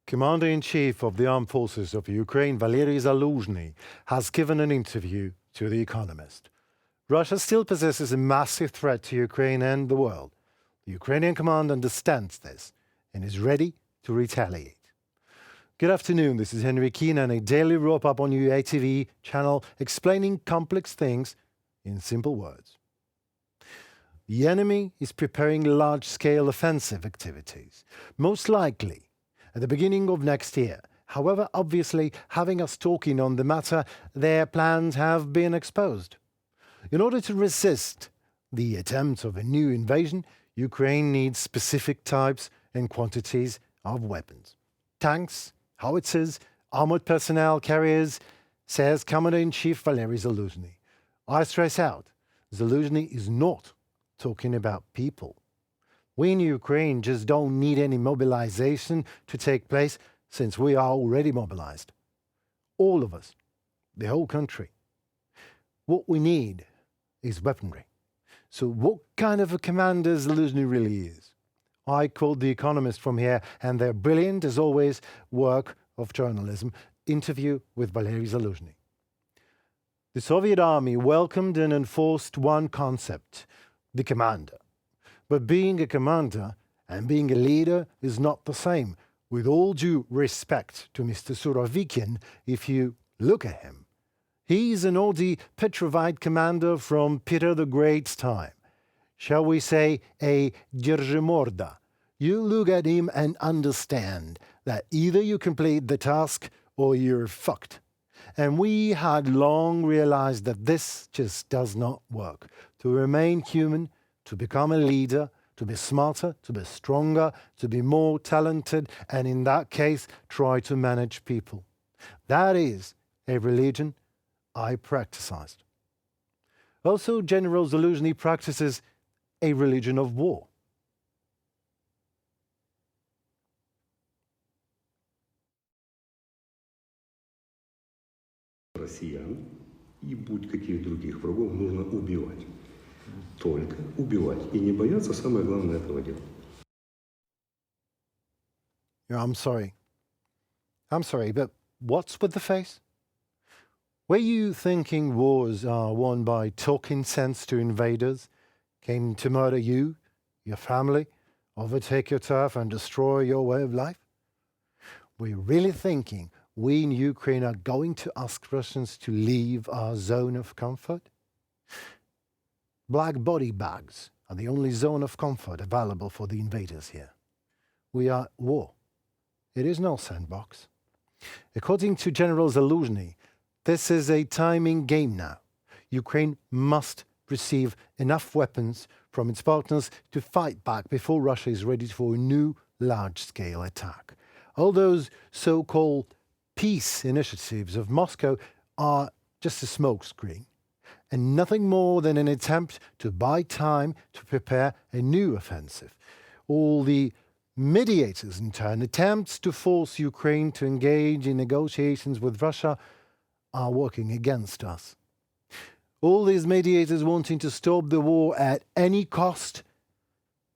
Commander-in-Chief of the Armed Forces of Ukraine, Valeriy Zaluzhnyy, has given an interview to The Economist. Russia still possesses a massive threat to Ukraine and the world. The Ukrainian command understands this and is ready to retaliate. Good afternoon, this is Henry Keenan, a daily wrap-up on UATV channel explaining complex things in simple words. The enemy is preparing large-scale offensive activities, most likely at the beginning of next year. However, obviously, having us talking on the matter, their plans have been exposed. In order to resist the attempt of a new invasion, Ukraine needs specific types and quantities of weapons. Tanks, howitzers, armored personnel carriers, says Commander-in-Chief Valeriy Zaluzhnyy. I stress out, Zaluzhny is not talking about people. We in Ukraine just don't need any mobilization to take place since we are already mobilized. All of us, the whole country. What we need is weaponry. So what kind of a commander Zaluzhny really is? I quote The Economist from here and their brilliant, as always, work of journalism, interview with Valeriy Zaluzhnyy. The Soviet army welcomed and enforced one concept, the commander. But being a commander and being a leader is not the same. With all due respect to Mr. Surovikin, if you look at him, he is an old Petrovite commander from Peter the Great's time. Shall we say a Держиморда? You look at him and understand that either you complete the task or you're fucked. And we had long realized that this just does not work. To remain human, to become a leader, to be smarter, to be stronger, to be more talented, and in that case, try to manage people. That is a religion I practiced. Also, General Zaluzhny practices a religion of war. Россиян и будь каких других врагов нужно убивать. Только убивать. И не бояться, самое главное, этого дела. I'm sorry, but what's with the face? Were you thinking wars are won by talking sense to invaders, came to murder you, your family, overtake your turf and destroy your way of life? Were you really thinking we in Ukraine are going to ask Russians to leave our zone of comfort? Black body bags are the only zone of comfort available for the invaders here. We are at war. It is no sandbox. According to General Zaluzhny, this is a timing game now. Ukraine must receive enough weapons from its partners to fight back before Russia is ready for a new large-scale attack. All those so-called peace initiatives of Moscow are just a smokescreen, and nothing more than an attempt to buy time to prepare a new offensive. All the mediators, in turn, attempts to force Ukraine to engage in negotiations with Russia are working against us. All these mediators wanting to stop the war at any cost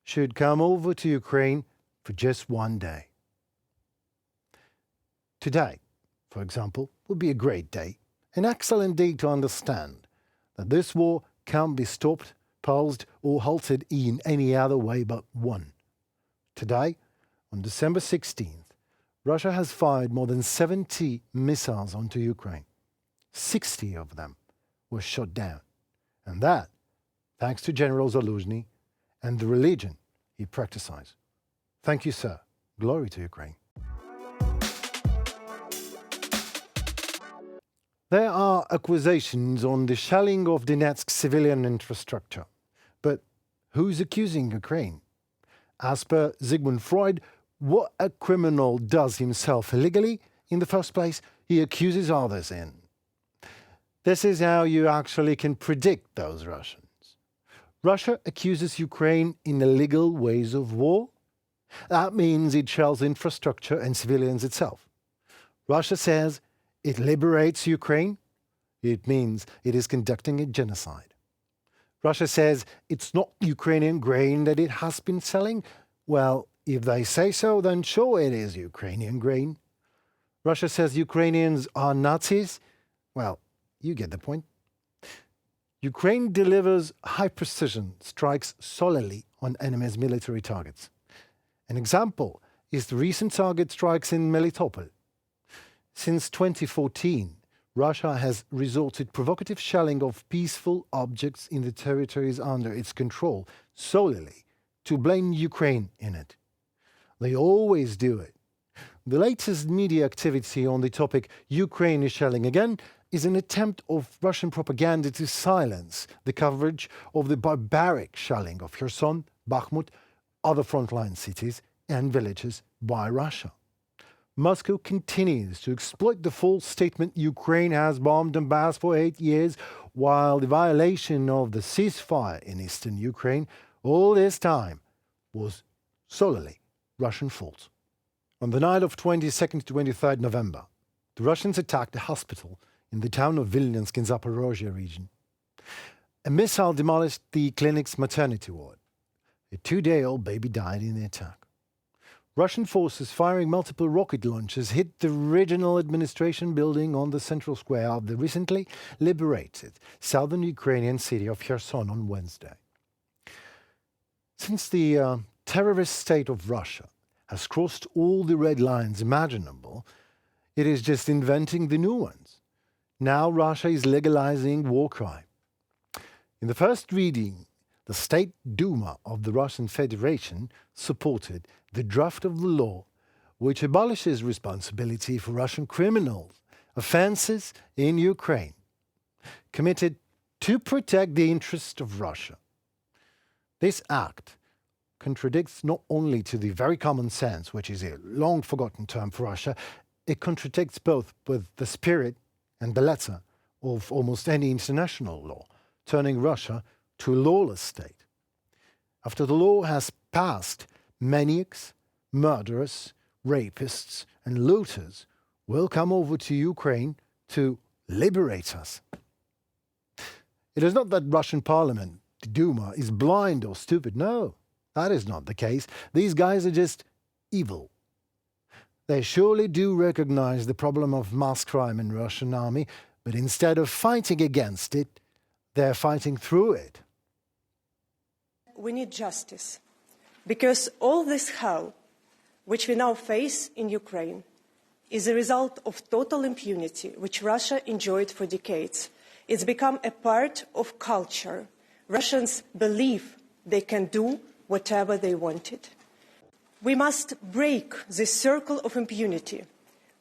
should come over to Ukraine for just one day. Today, for example, would be a great day, an excellent day to understand that this war can't be stopped, paused, or halted in any other way but one. Today, on December 16th, Russia has fired more than 70 missiles onto Ukraine. 60 of them were shot down. And that, thanks to General Zaluzhny and the religion he practices. Thank you, sir. Glory to Ukraine. There are accusations on the shelling of Donetsk civilian infrastructure. But who's accusing Ukraine? As per Sigmund Freud, what a criminal does himself illegally, in the first place, he accuses others in. This is how you actually can predict those Russians. Russia accuses Ukraine in illegal ways of war. That means it shells infrastructure and civilians itself. Russia says it liberates Ukraine. It means it is conducting a genocide. Russia says it's not Ukrainian grain that it has been selling. Well, if they say so, then sure it is Ukrainian grain. Russia says Ukrainians are Nazis. Well, you get the point. Ukraine delivers high-precision strikes solely on enemy's military targets. An example is the recent target strikes in Melitopol. Since 2014, Russia has resorted provocative shelling of peaceful objects in the territories under its control solely to blame Ukraine in it. They always do it. The latest media activity on the topic "Ukraine is shelling again" is an attempt of Russian propaganda to silence the coverage of the barbaric shelling of Kherson, Bakhmut, other frontline cities and villages by Russia. Moscow continues to exploit the false statement Ukraine has bombed Donbass for 8 years, while the violation of the ceasefire in eastern Ukraine all this time was solely Russian fault. On the night of 22nd to 23rd November, the Russians attacked a hospital in the town of Vilnyansk in Zaporozhye region. A missile demolished the clinic's maternity ward. A 2-day-old baby died in the attack. Russian forces firing multiple rocket launchers hit the regional administration building on the central square of the recently liberated southern Ukrainian city of Kherson on Wednesday. Since the terrorist state of Russia has crossed all the red lines imaginable, it is just inventing the new ones. Now Russia is legalizing war crime. In the first reading, the State Duma of the Russian Federation supported the draft of the law which abolishes responsibility for Russian criminals' offenses in Ukraine, committed to protect the interests of Russia. This act contradicts not only to the very common sense, which is a long-forgotten term for Russia, it contradicts both with the spirit and the letter of almost any international law, turning Russia to a lawless state. After the law has passed, maniacs, murderers, rapists, and looters will come over to Ukraine to liberate us. It is not that Russian parliament, the Duma, is blind or stupid. No, that is not the case. These guys are just evil. They surely do recognize the problem of mass crime in the Russian army, but instead of fighting against it, they're fighting through it. We need justice, because all this hell which we now face in Ukraine is a result of total impunity which Russia enjoyed for decades. It's become a part of culture. Russians believe they can do whatever they wanted. We must break this circle of impunity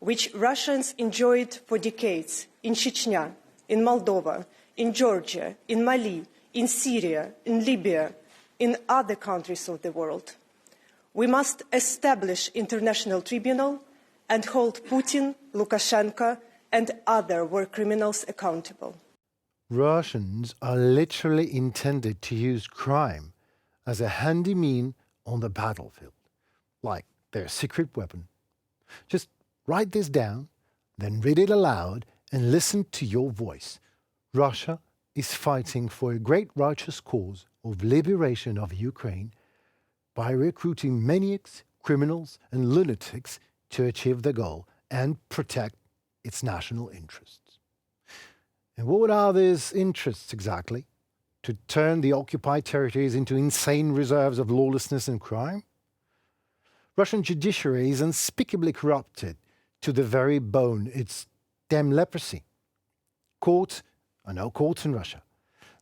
which Russians enjoyed for decades in Chechnya, in Moldova, in Georgia, in Mali, in Syria, in Libya, in other countries of the world. We must establish an international tribunal and hold Putin, Lukashenko, and other war criminals accountable. Russians are literally intended to use crime as a handy mean on the battlefield, like their secret weapon. Just write this down, then read it aloud and listen to your voice. Russia is fighting for a great righteous cause of liberation of Ukraine by recruiting maniacs, criminals, and lunatics to achieve the goal and protect its national interests. And what are these interests exactly? To turn the occupied territories into insane reserves of lawlessness and crime? Russian judiciary is unspeakably corrupted to the very bone. It's damn leprosy. Courts are no courts in Russia.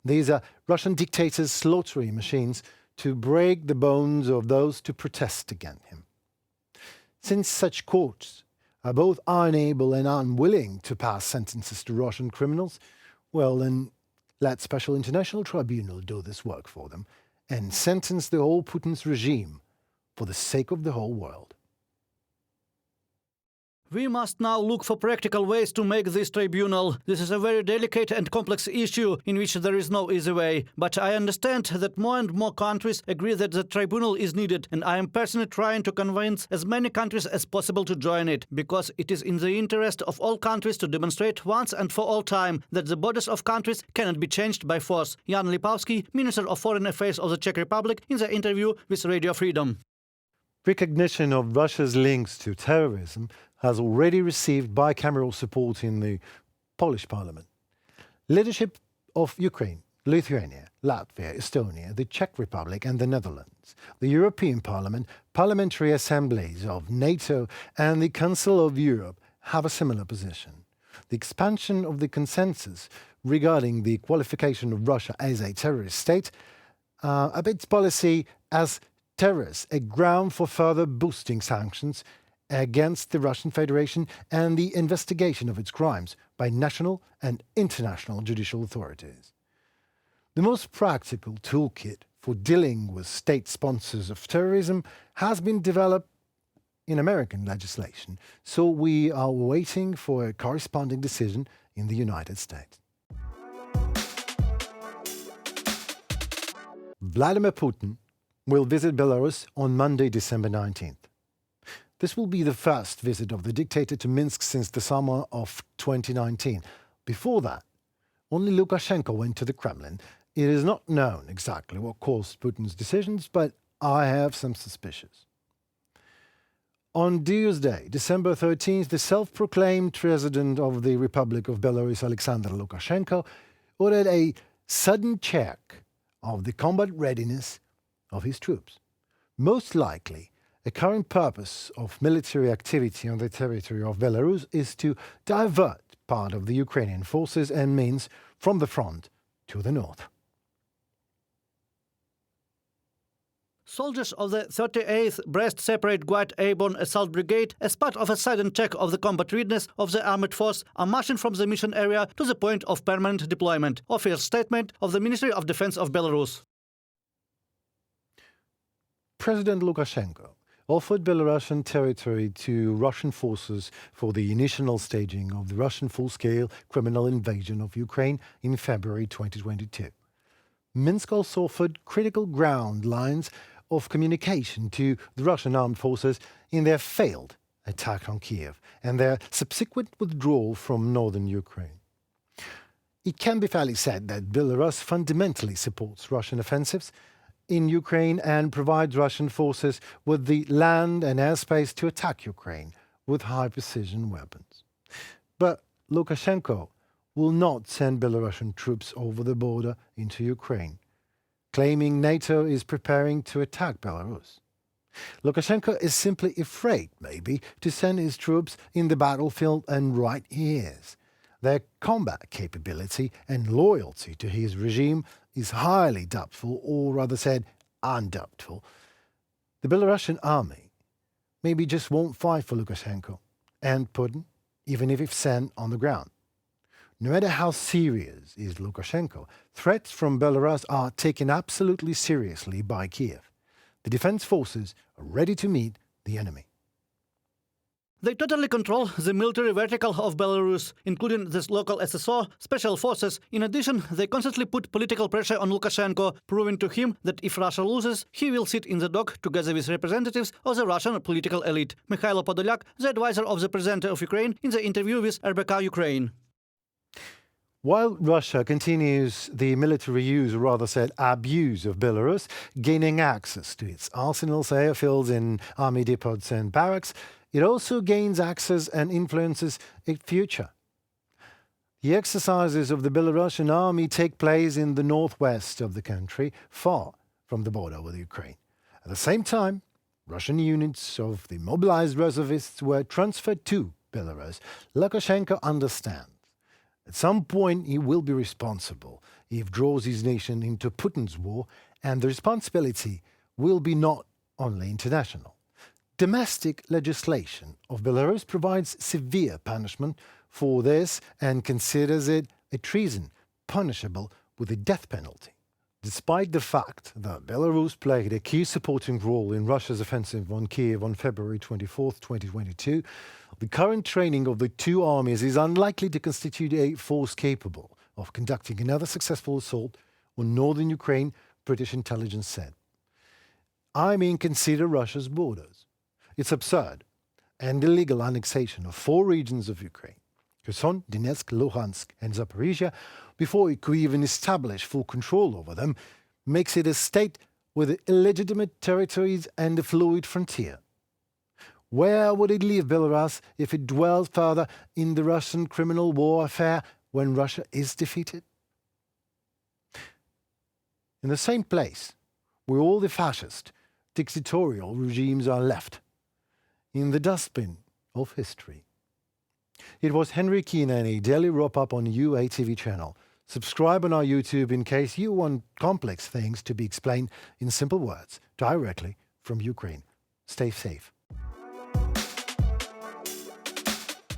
These are Russian dictators' slaughtering machines to break the bones of those to protest against him. Since such courts are both unable and unwilling to pass sentences to Russian criminals, well then, let Special International Tribunal do this work for them and sentence the whole Putin's regime for the sake of the whole world. We must now look for practical ways to make this tribunal. This is a very delicate and complex issue in which there is no easy way. But I understand that more and more countries agree that the tribunal is needed, and I am personally trying to convince as many countries as possible to join it, because it is in the interest of all countries to demonstrate once and for all time that the borders of countries cannot be changed by force. Jan Lipavsky, Minister of Foreign Affairs of the Czech Republic, in the interview with Radio Freedom. Recognition of Russia's links to terrorism has already received bicameral support in the Polish parliament. Leadership of Ukraine, Lithuania, Latvia, Estonia, the Czech Republic and the Netherlands, the European Parliament, parliamentary assemblies of NATO and the Council of Europe have a similar position. The expansion of the consensus regarding the qualification of Russia as a terrorist state, its policy as terrorists, a ground for further boosting sanctions against the Russian Federation and the investigation of its crimes by national and international judicial authorities. The most practical toolkit for dealing with state sponsors of terrorism has been developed in American legislation, so we are waiting for a corresponding decision in the United States. Vladimir Putin will visit Belarus on Monday, December 19th. This will be the first visit of the dictator to Minsk since the summer of 2019. Before that, only Lukashenko went to the Kremlin. It is not known exactly what caused Putin's decisions, but I have some suspicions. On Tuesday, December 13th, the self-proclaimed president of the Republic of Belarus, Alexander Lukashenko, ordered a sudden check of the combat readiness of his troops. Most likely, the current purpose of military activity on the territory of Belarus is to divert part of the Ukrainian forces and means from the front to the north. Soldiers of the 38th Brest Separate Guard Airborne Assault Brigade, as part of a sudden check of the combat readiness of the armored force, are marching from the mission area to the point of permanent deployment. Official statement of the Ministry of Defense of Belarus. President Lukashenko offered Belarusian territory to Russian forces for the initial staging of the Russian full-scale criminal invasion of Ukraine in February 2022. Minsk also offered critical ground lines of communication to the Russian armed forces in their failed attack on Kiev and their subsequent withdrawal from northern Ukraine. It can be fairly said that Belarus fundamentally supports Russian offensives in Ukraine and provides Russian forces with the land and airspace to attack Ukraine with high-precision weapons. But Lukashenko will not send Belarusian troops over the border into Ukraine, claiming NATO is preparing to attack Belarus. Lukashenko is simply afraid, maybe, to send his troops in the battlefield, and right he is. Their combat capability and loyalty to his regime is highly doubtful, or rather said, undoubtful. The Belarusian army maybe just won't fight for Lukashenko and Putin, even if it's sent on the ground. No matter how serious is Lukashenko, threats from Belarus are taken absolutely seriously by Kiev. The defense forces are ready to meet the enemy. They totally control the military vertical of Belarus, including this local SSO, special forces. In addition, they constantly put political pressure on Lukashenko, proving to him that if Russia loses, he will sit in the dock together with representatives of the Russian political elite. Mikhailo Podolyak, the advisor of the President of Ukraine, in the interview with RBK Ukraine. While Russia continues the military use, or rather said abuse, of Belarus, gaining access to its arsenals, airfields and army depots and barracks, it also gains access and influences its future. The exercises of the Belarusian army take place in the northwest of the country, far from the border with Ukraine. At the same time, Russian units of the mobilized reservists were transferred to Belarus. Lukashenko understands. At some point, he will be responsible. He draws his nation into Putin's war, and the responsibility will be not only international. Domestic legislation of Belarus provides severe punishment for this and considers it a treason, punishable with a death penalty. Despite the fact that Belarus played a key supporting role in Russia's offensive on Kiev on February 24, 2022, the current training of the two armies is unlikely to constitute a force capable of conducting another successful assault on northern Ukraine, British intelligence said. I mean, consider Russia's borders. Its absurd and illegal annexation of 4 regions of Ukraine, Kherson, Donetsk, Luhansk and Zaporizhia, before it could even establish full control over them, makes it a state with illegitimate territories and a fluid frontier? Where would it leave Belarus if it dwells further in the Russian criminal warfare when Russia is defeated? In the same place where all the fascist, dictatorial regimes are left, in the dustbin of history. It was Henry Keenan, a daily wrap-up on UATV channel. Subscribe on our YouTube in case you want complex things to be explained in simple words, directly from Ukraine. Stay safe.